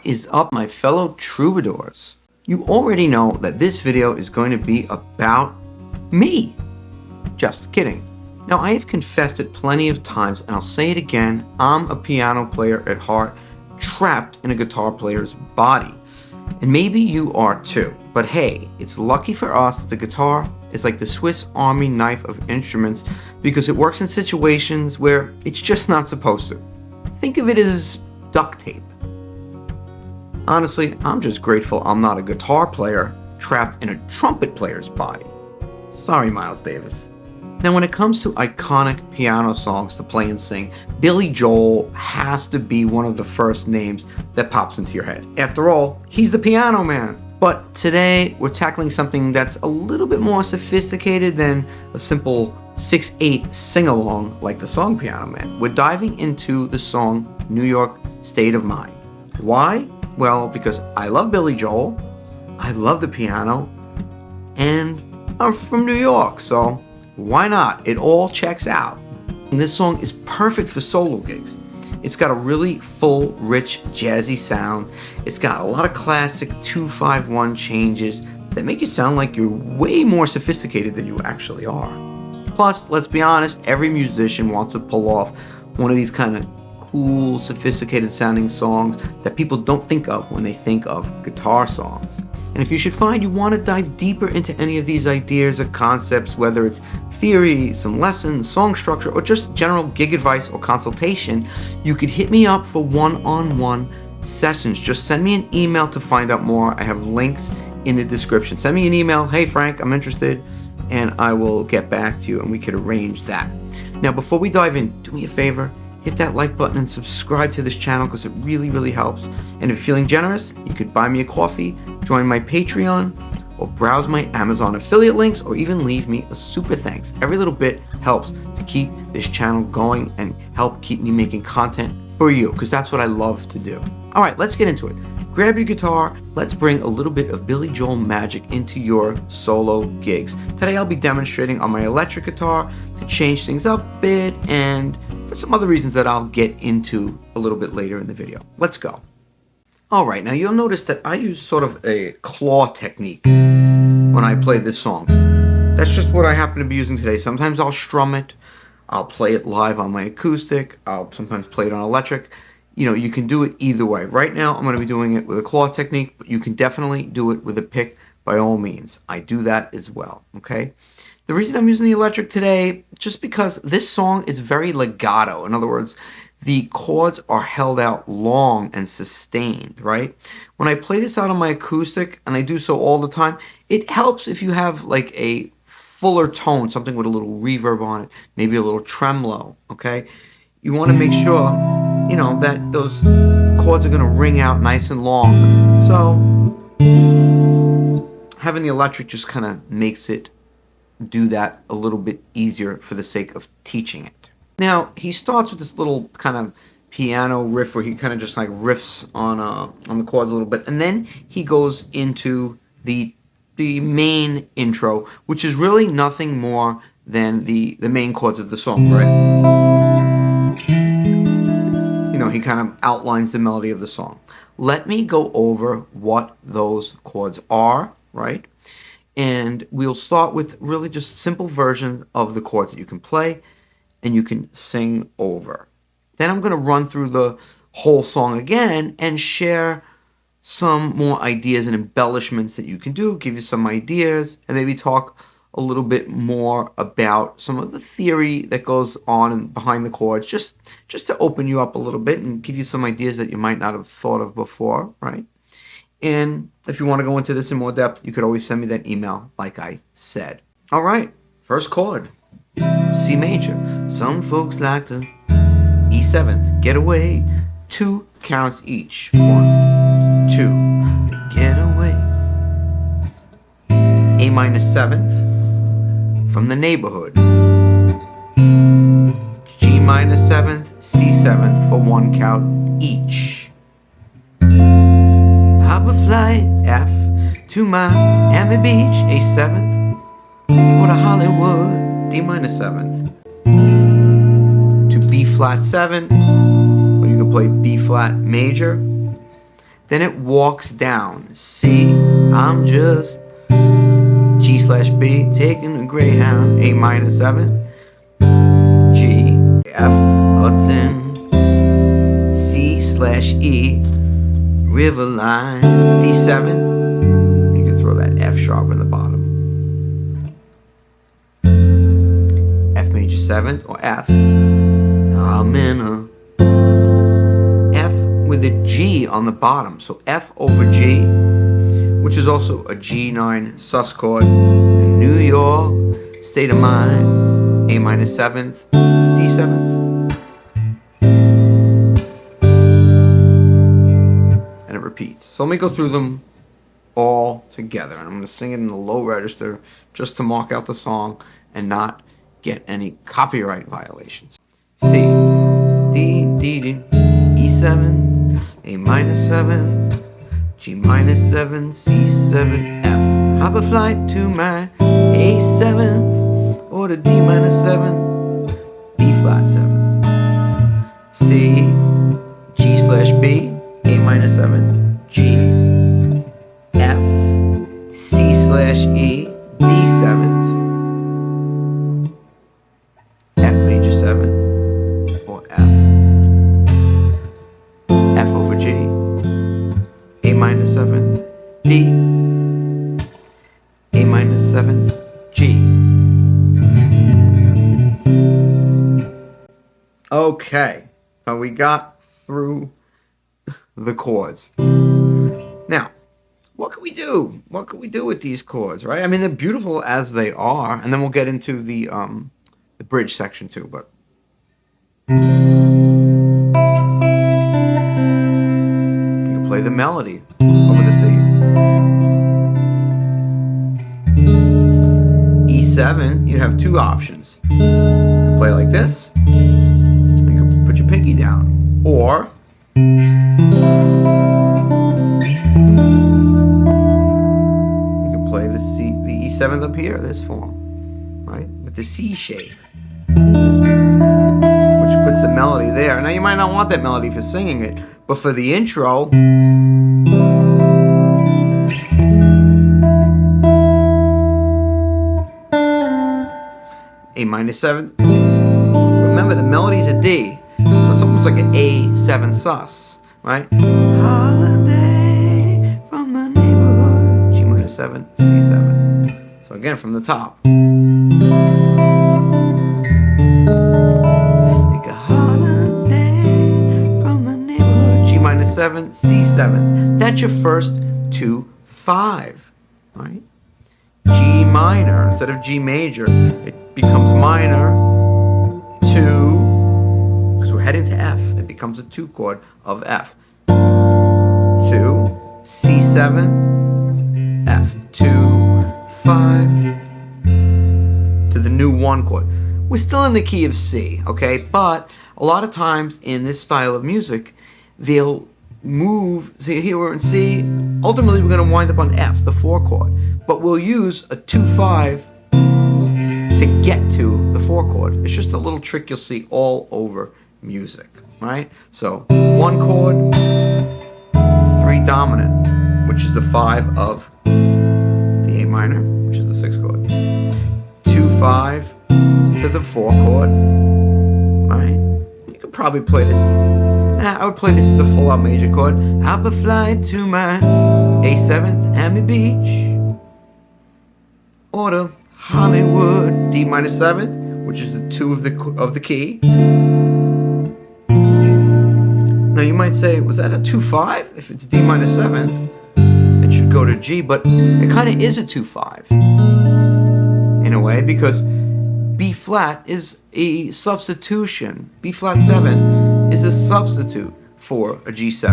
is up, my fellow troubadours? You already know that this video is going to be about me. Just kidding. Now, I have confessed it plenty of times, and I'll say it again. I'm a piano player at heart, trapped in a guitar player's body. And maybe you are too. But hey, it's lucky for us that the guitar is like the Swiss Army knife of instruments because it works in situations where it's just not supposed to. Think of it as duct tape. Honestly, I'm just grateful I'm not a guitar player trapped in a trumpet player's body. Sorry, Miles Davis. Now, when it comes to iconic piano songs to play and sing, Billy Joel has to be one of the first names that pops into your head. After all, he's the piano man. But today, we're tackling something that's a little bit more sophisticated than a simple 6/8 sing-along like the song Piano Man. We're diving into the song New York State of Mind. Why? Well, because I love Billy Joel, I love the piano, and I'm from New York, so why not? It all checks out. And this song is perfect for solo gigs. It's got a really full, rich, jazzy sound. It's got a lot of classic 2-5-1 changes that make you sound like you're way more sophisticated than you actually are. Plus, let's be honest, every musician wants to pull off one of these kind of cool, sophisticated sounding songs that people don't think of when they think of guitar songs. And if you should find you want to dive deeper into any of these ideas or concepts, whether it's theory, some lessons, song structure, or just general gig advice or consultation, you could hit me up for one-on-one sessions. Just send me an email to find out more. I have links in the description. Send me an email, hey Frank, I'm interested, and I will get back to you and we could arrange that. Now, before we dive in, do me a favor, hit that like button and subscribe to this channel because it really, really helps. And if you're feeling generous, you could buy me a coffee, join my Patreon, or browse my Amazon affiliate links, or even leave me a super thanks. Every little bit helps to keep this channel going and help keep me making content for you, because that's what I love to do. All right, let's get into it. Grab your guitar. Let's bring a little bit of Billy Joel magic into your solo gigs. Today I'll be demonstrating on my electric guitar to change things up a bit, and for some other reasons that I'll get into a little bit later in the video. Let's go. All right, now you'll notice that I use sort of a claw technique when I play this song. That's just what I happen to be using today. Sometimes I'll strum it. I'll play it live on my acoustic. I'll sometimes play it on electric. You know, you can do it either way. Right now, I'm going to be doing it with a claw technique, but you can definitely do it with a pick by all means. I do that as well, okay? The reason I'm using the electric today, just because this song is very legato. In other words, the chords are held out long and sustained, right? When I play this out on my acoustic, and I do so all the time, it helps if you have like a fuller tone, something with a little reverb on it, maybe a little tremolo, okay? You want to make sure, you know, that those chords are going to ring out nice and long. So having the electric just kind of makes it do that a little bit easier for the sake of teaching it. Now, he starts with this little kind of piano riff where he kind of just like riffs on the chords a little bit, and then he goes into the main intro, which is really nothing more than the main chords of the song, right? You know, he kind of outlines the melody of the song. Let me go over what those chords are, right? And we'll start with really just simple version of the chords that you can play and you can sing over. Then I'm going to run through the whole song again and share some more ideas and embellishments that you can do, give you some ideas, and maybe talk a little bit more about some of the theory that goes on behind the chords, just to open you up a little bit and give you some ideas that you might not have thought of before, right? And if you want to go into this in more depth, you could always send me that email, like I said. All right, first chord, C major. Some folks like to E7th, get away, 2 counts each. 1, 2, get away. A minor 7th, from the neighborhood. G minor 7th, C 7th for 1 count each. Hop a flight F to Miami Beach, A 7th, or to Hollywood, D minor 7th, to B flat 7, or you could play B flat major. Then it walks down. C, I'm just G/B, taking a Greyhound, A minor 7th, G, F, Hudson, C/E, Riverline, D 7th. You can throw that F sharp in the bottom. F major 7th or F. I'm in a F with a G on the bottom. So F over G, which is also a G9 sus chord. In New York, state of mind, A minor 7th, D 7th. And it repeats. So let me go through them all together. And I'm going to sing it in the low register just to mark out the song and not get any copyright violations. C, D, D, D, E7, A minor 7, G minor 7, C7, F. Hop a flight to my A7th or to D minor 7, B flat 7. C, G/B, A minor 7, G, F, C/E, D 7th, F major 7th, or F, F over G, A minor 7th, D, A minor 7th, G. Okay, so we got through the chords. Now, what can we do? What can we do with these chords, right? I mean, they're beautiful as they are, and then we'll get into the bridge section too. But you can play the melody over the C. E7, you have two options. You can play like this. You can put your pinky down, or the C, the E7th up here, this form, right? With the C shape, which puts the melody there. Now you might not want that melody for singing it, but for the intro, A minor 7th. Remember, the melody's a D, so it's almost like an A7 sus, right? Holiday from the neighborhood, G minor 7, C7. So again, from the top. Take a holiday from the neighborhood, G minor 7, C7. That's your first 2, 5, right? G minor, instead of G major, it becomes minor 2, because we're heading to F. It becomes a 2 chord of F. 2, C7, F, 2, 5, to the new 1 chord. We're still in the key of C, okay? But a lot of times in this style of music, they'll move, see here we're in C, ultimately we're going to wind up on F, the 4 chord. But we'll use a 2-5 to get to the 4 chord. It's just a little trick you'll see all over music, right? So 1 chord, 3 dominant, which is the 5 of the A minor, which is the 6th chord. 2-5 to the 4 chord, right? You could probably play this. I would play this as a full-out major chord. Hop a flight to my A7th, Miami Beach, or to Hollywood, D minor 7th, which is the 2 of the key. Now you might say, was that a 2-5? If it's D minor 7th, it should go to G, but it kind of is a 2-5 in a way, because B flat is a substitution. B flat 7 is a substitute for a G7.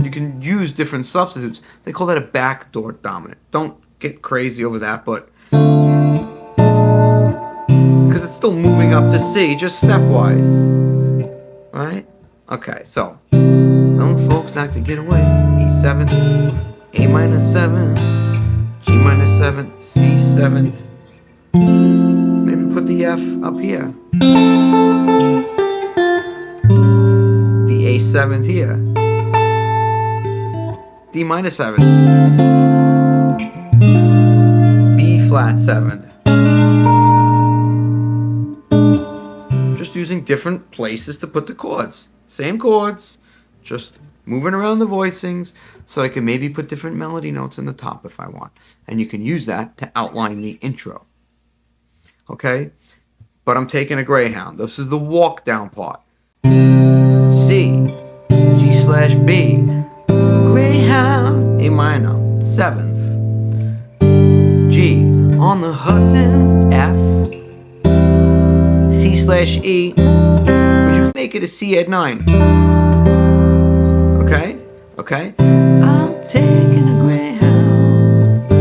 You can use different substitutes. They call that a backdoor dominant. Don't get crazy over that, but because it's still moving up to C, just stepwise, right? Okay, so some folks like to get away. E7, A minor 7, G minor 7, C7. Maybe put the F up here. A 7th here. D minor 7th. B flat 7th. Just using different places to put the chords. Same chords, just moving around the voicings so I can maybe put different melody notes in the top if I want. And you can use that to outline the intro. Okay? But I'm taking a Greyhound. This is the walk down part. C, G/B, Greyhound, A minor, 7th. G, on the Hudson, F, C/E, would you make it a C at 9? Okay? Okay? I'm taking a Greyhound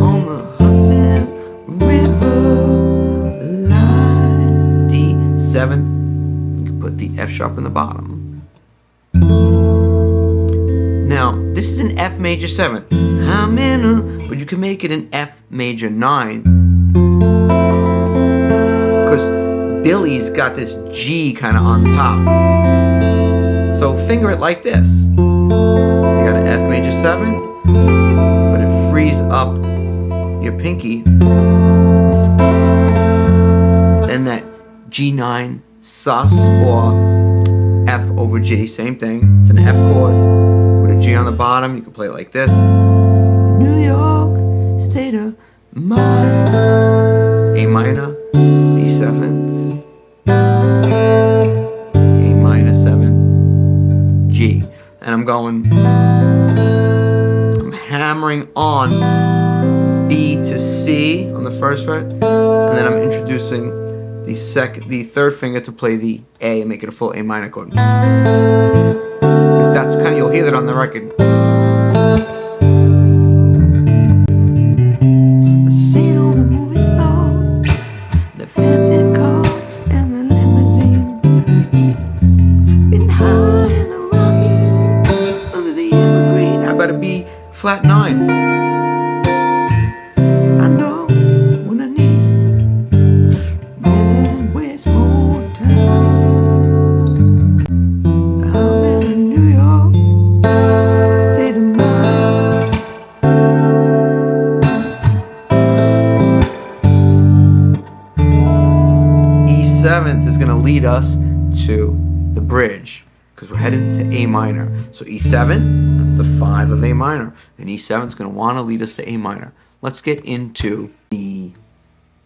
on the Hudson River line. D, 7th. You can put the F sharp in the bottom. Now, this is an F major 7th. I'm in a, but you can make it an F major 9. Because Billy's got this G kind of on top. So finger it like this. You got an F major 7th, but it frees up your pinky. Then that G9 sus or F over G, same thing. It's an F chord with a G on the bottom. You can play it like this. New York, state of mind. A minor, D 7th, A minor 7, G. And I'm hammering on B to C on the first fret, and then I'm introducing the third finger to play the A and make it a full A minor chord. Because that's kind of, you'll hear that on the record. I've seen all the movie stars, the fancy car and the limousine. Been high in the Rockies, under the evergreen. How about a B flat 9? I know what I need. Won't waste more time. I'm in a New York state of mind. E 7th is going to lead us to the bridge because we're heading to A minor. So E7, that's the 5 of A minor, and E7 is going to want to lead us to A minor. Let's get into the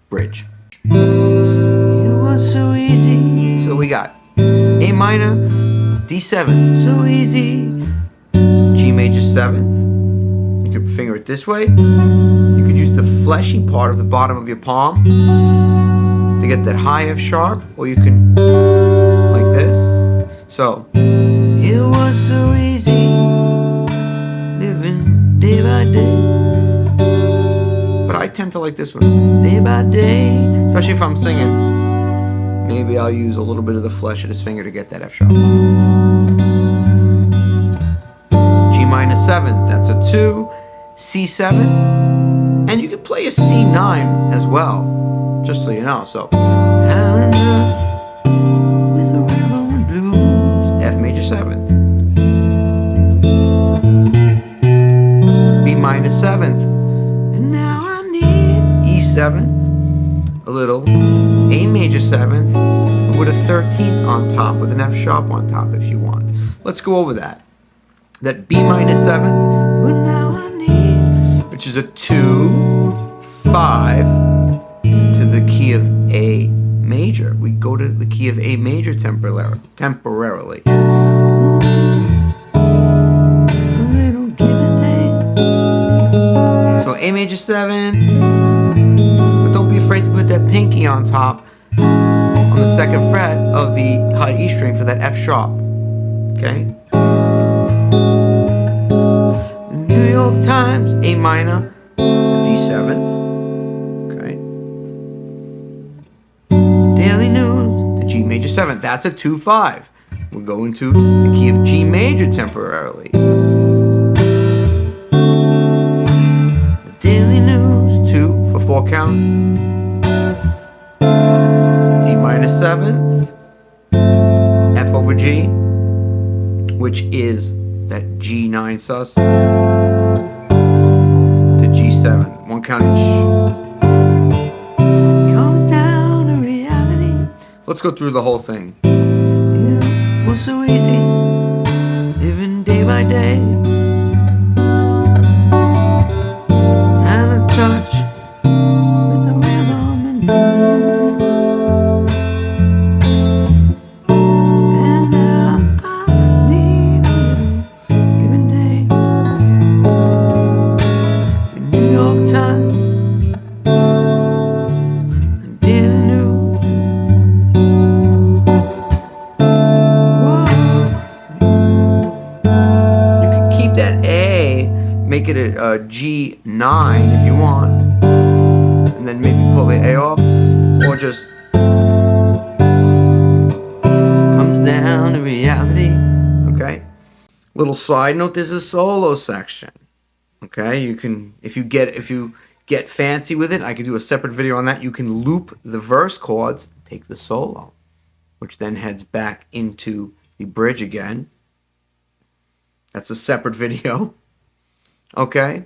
bridge. It was so easy. So we got A minor, D7, so easy. G major 7th. You can finger it this way. You could use the fleshy part of the bottom of your palm to get that high F sharp, or you can like this. So it was so easy living day by day. But I tend to like this one, day by day, especially if I'm singing. Maybe I'll use a little bit of the flesh of this finger to get that F sharp. G minor 7th, that's a 2. C 7th, and you could play a C9 as well, just so you know. So, calendars with a rhythm and blues, F major 7th. B minor 7th, and now I need E 7th, a little A major 7th, with a 13th on top, with an F sharp on top if you want. Let's go over that. That B minor 7th, but now I need, which is a 2, 5 to the key of A major. We go to the key of A major temporarily. A little give and take. So A major 7, but don't be afraid to put that pinky on top on the 2nd fret of the high E string for that F sharp. Okay? New York Times, A minor, to D 7th. Okay. Daily News, to G major 7th. That's a 2-5. We're going to the key of G major temporarily. The Daily News, 2 for 4 counts. D minor 7th, F over G. which is that G9 sus to G7, one count each. Comes down to reality. Let's go through the whole thing. Yeah, was so easy, living day by day, and a touch with the rhythm and now I need a little give and take. The New York Times and daily news. Whoa. You can keep that A, make it a G9 if you want, and then maybe pull the A off, or just comes down to reality. Okay. Little side note: there's a solo section. Okay, you can if you get fancy with it, I could do a separate video on that. You can loop the verse chords, take the solo, which then heads back into the bridge again. That's a separate video. Okay.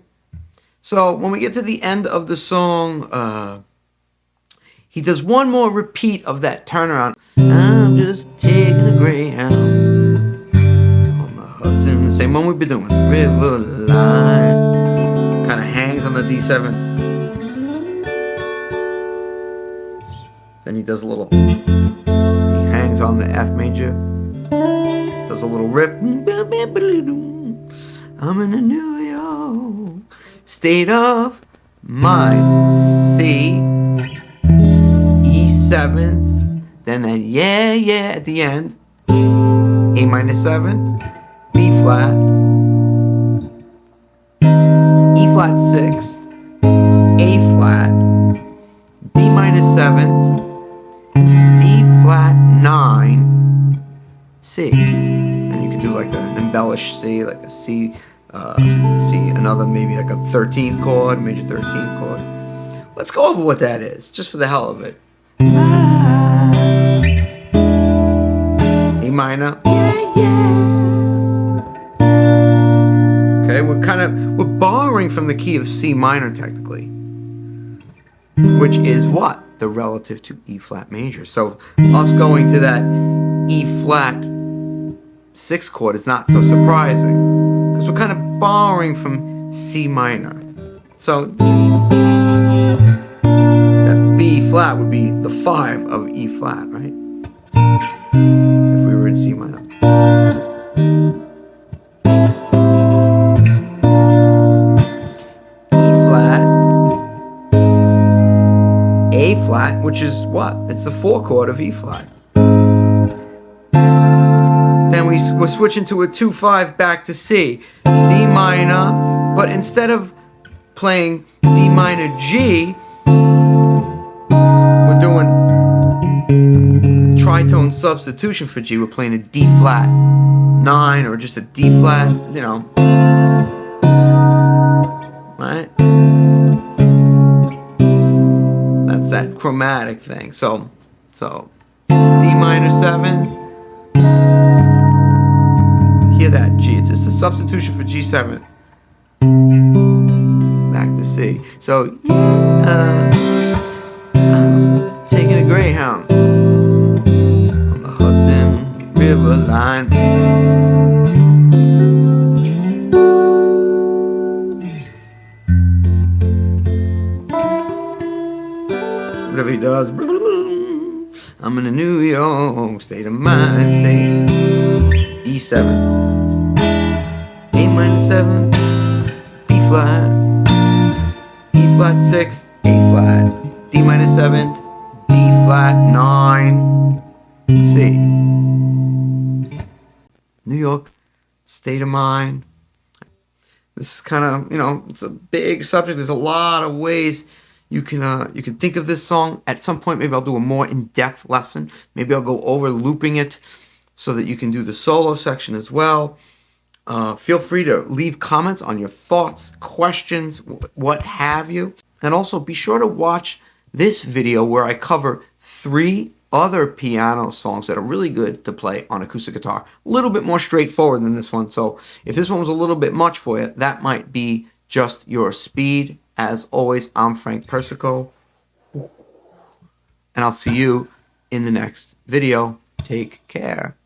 So when we get to the end of the song, he does one more repeat of that turnaround. I'm just taking a Greyhound on the Hudson, the same one we've been doing. River line. Kind of hangs on the D7th. Then he does a little, he hangs on the F major. Does a little riff. I'm in a New York state of mind. C, E7th, then that yeah, yeah at the end. A minor 7th, B flat, E flat 6th, A flat, D minor 7th, D flat 9, C. And you can do like an embellished C, like a C, another maybe like a 13th chord, major 13th chord. Let's go over what that is, just for the hell of it. A minor, yeah, yeah. Okay, we're borrowing from the key of C minor technically, which is what? The relative to E flat major. So us going to that E flat 6th chord is not so surprising, because we're kind of borrowing from C minor. So that B flat would be the 5 of E flat, right? If we were in C minor. E flat, A flat, which is what? It's the 4 chord of E flat. Then we're switching to a 2-5 back to C. D minor, but instead of playing D minor G, we're doing a tritone substitution for G. We're playing a D flat 9 or just a D flat, you know. Right? That's that chromatic thing. So D minor 7th. Hear that G. It's just a substitution for G7. Back to C. So yeah, I'm taking a Greyhound on the Hudson River line. Whatever he does. I'm in a New York state of mind. Say E7th. A minor 7, B flat, E flat 6th, A flat, D minor 7th, D flat 9, C. New York state of mind. This is kind of, you know, it's a big subject. There's a lot of ways you can think of this song. At some point, maybe I'll do a more in-depth lesson. Maybe I'll go over looping it so that you can do the solo section as well. Feel free to leave comments on your thoughts, questions, what have you. And also be sure to watch this video where I cover 3 other piano songs that are really good to play on acoustic guitar. A little bit more straightforward than this one. So if this one was a little bit much for you, that might be just your speed. As always, I'm Frank Persico, and I'll see you in the next video. Take care.